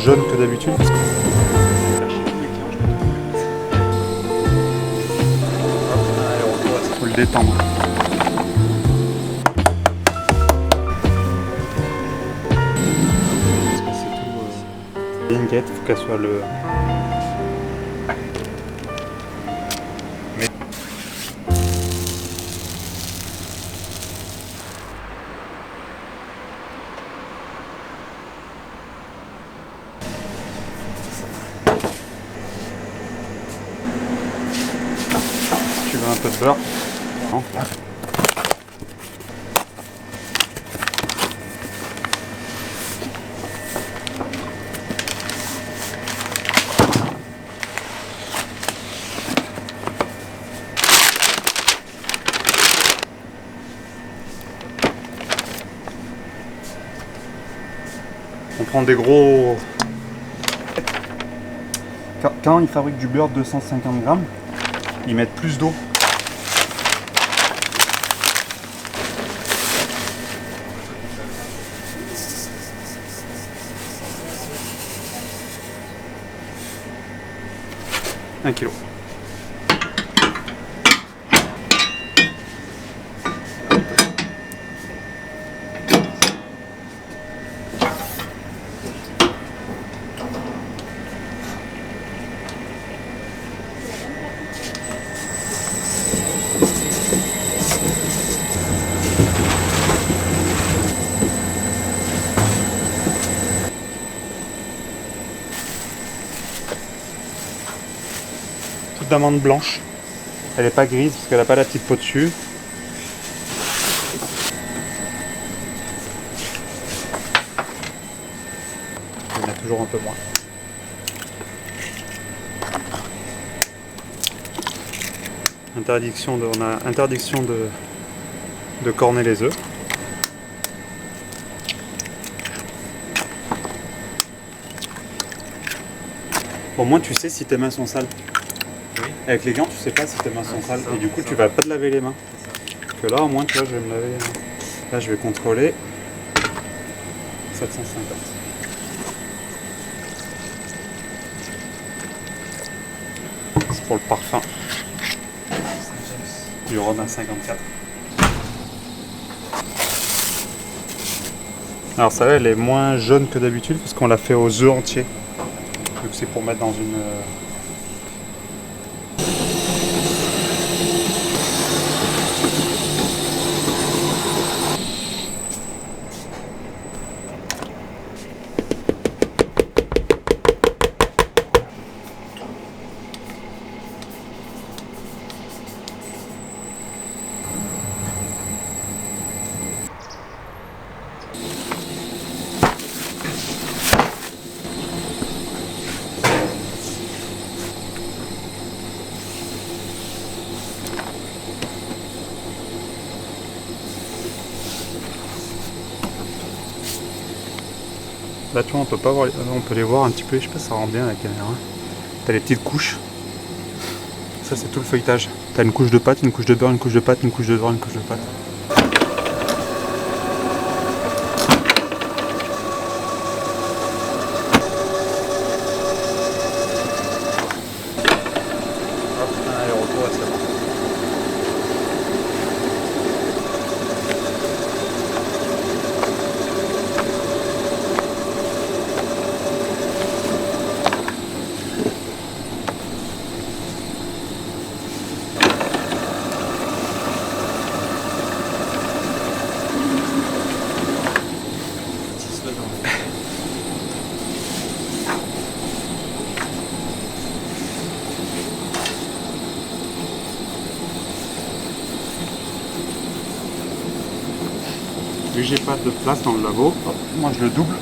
jaune que d'habitude. Parce que... faut le détendre. Il y a une guette, il faut qu'elle soit le... Tu veux un peu de beurre? Non. On prend des gros... Quand ils fabriquent du beurre de 250 grammes, ils mettent plus d'eau. Un kilo. D'amande blanche. Elle n'est pas grise parce qu'elle n'a pas la petite peau dessus. Il y en a toujours un peu moins. On a interdiction de corner les œufs. Au moins tu sais si tes mains sont sales. Oui. Avec les gants, tu sais pas si tes mains sont sales et du coup tu vas pas te laver les mains. Que là au moins tu vois, je vais me laver les mains. Là je vais contrôler 750. C'est pour le parfum. Du Rhum à 54. Alors celle-là elle est moins jaune que d'habitude parce qu'on l'a fait aux œufs entiers. Donc c'est pour mettre dans une... Là tu vois on peut pas voir, on peut les voir un petit peu, je sais pas si ça rend bien la caméra. T'as les petites couches. Ça c'est tout le feuilletage. T'as une couche de pâte, une couche de beurre, une couche de pâte, une couche de beurre, une couche de pâte. Allez, retour à ça. Vu que j'ai pas de place dans le labo, moi je le double.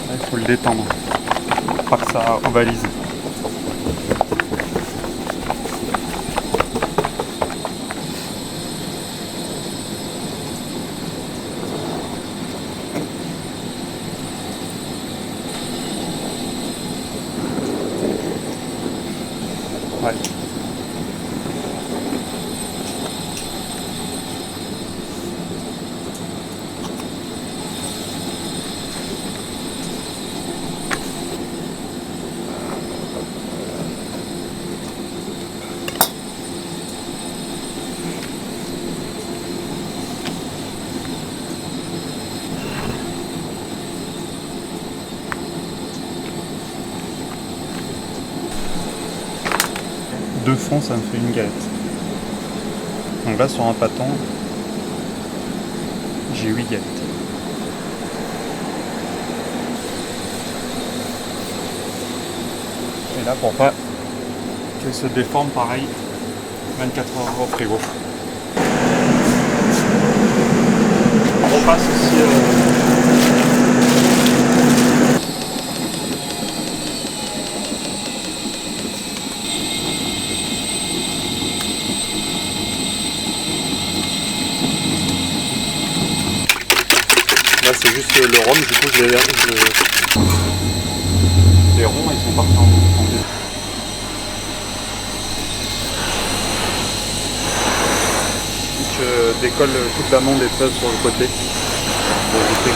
Là, il faut le détendre, pour pas que ça ovalise. Ouais. Deux fonds, ça me fait une galette. Donc là, sur un pâton, j'ai 8 galettes. Et là, pour pas qu'elle se déforme, pareil, 24 heures au frigo. On repasse aussi... Là c'est juste le rhum, du coup les ronds ils sont partis en deux. Je décolle toute l'amande et ça sur le côté pour éviter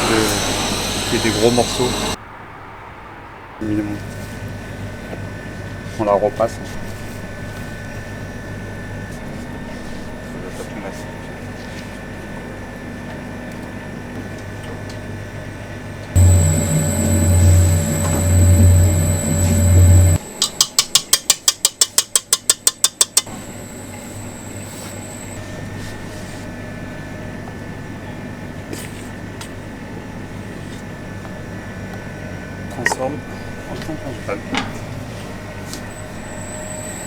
qu'il y ait des gros morceaux. On la repasse. Transforme en fond principal.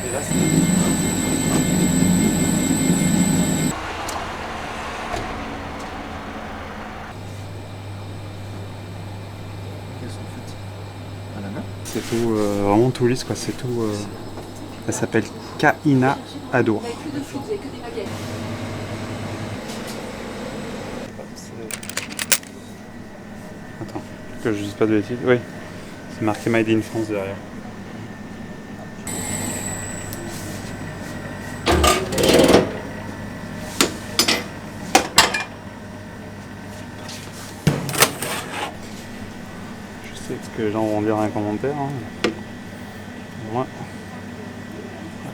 Et là c'est... C'est tout, vraiment tout lisse quoi, c'est tout... Elle s'appelle Kaina Ado. Attends, que je dise pas de bêtises. Oui, c'est marqué Made in France derrière. Je sais ce que les gens vont dire dans les commentaires. Hein. Moi,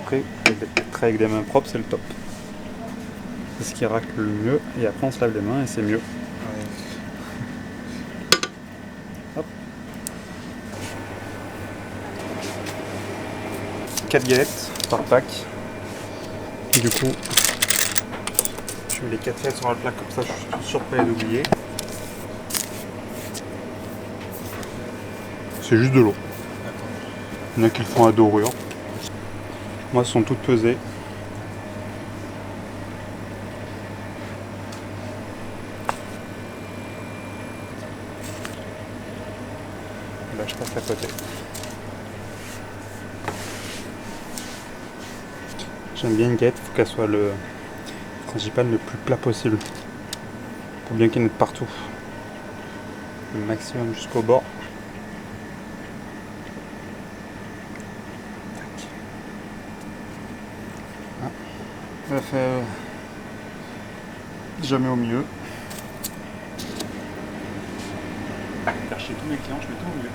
après, être avec des mains propres, c'est le top. C'est ce qui racle le mieux. Et après, on se lave les mains et c'est mieux. Hop. 4 galettes par pack. Et du coup, je mets les 4 galettes sur le plat comme ça, je suis sûr de pas les oublier. C'est juste de l'eau. Il y en a qui le font à dorure. Moi, elles sont toutes pesées. Là, je passe à côté. J'aime bien une galette, il faut qu'elle soit le principal le plus plat possible. Pour bien qu'il y en ait de partout. Le maximum jusqu'au bord. Je la fais jamais au milieu. Faire chez tous mes clients, je mets tout au milieu.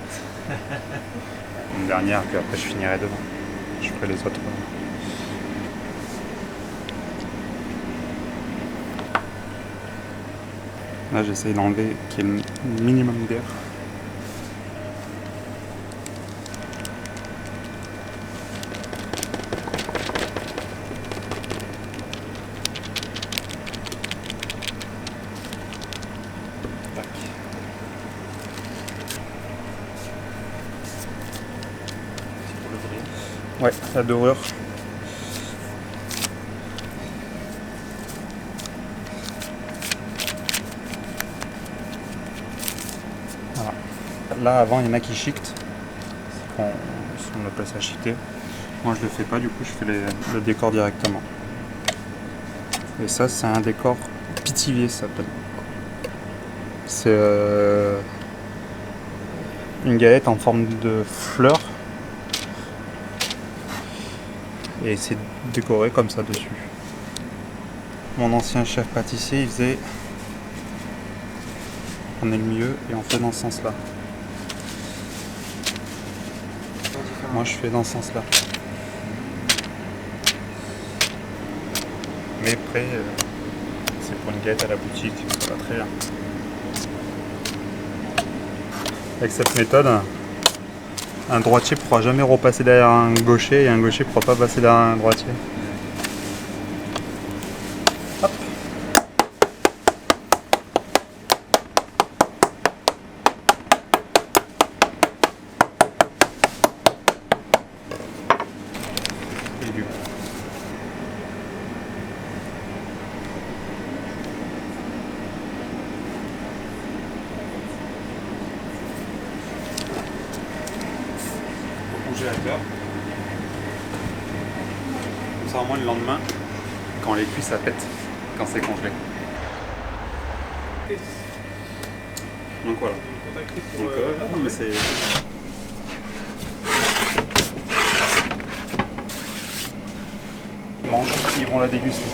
Une dernière, puis après je finirai devant. Je ferai les autres. Là j'essaye d'enlever qu'il y ait le minimum d'air. Ouais, la dorure. Voilà. Là, avant, il y en a qui chiquent. On appelle ça chiquer. Moi, je le fais pas, du coup, je fais le décor directement. Et ça, c'est un décor pithivier, ça s'appelle. C'est une galette en forme de fleur. et c'est décoré comme ça dessus. Mon ancien chef pâtissier, il faisait... On est le milieu et on fait dans ce sens-là. Moi, je fais dans ce sens-là. Mais après, c'est pour une galette à la boutique, ça va très bien. Avec cette méthode, un droitier ne pourra jamais repasser derrière un gaucher et un gaucher ne pourra pas passer derrière un droitier. Hop. Et du coup. Congélateur. Comme ça, au moins le lendemain, quand les cuits ça pète, quand c'est congelé. Donc voilà. Donc, non, mais c'est... Ils mangent, ils vont la déguster.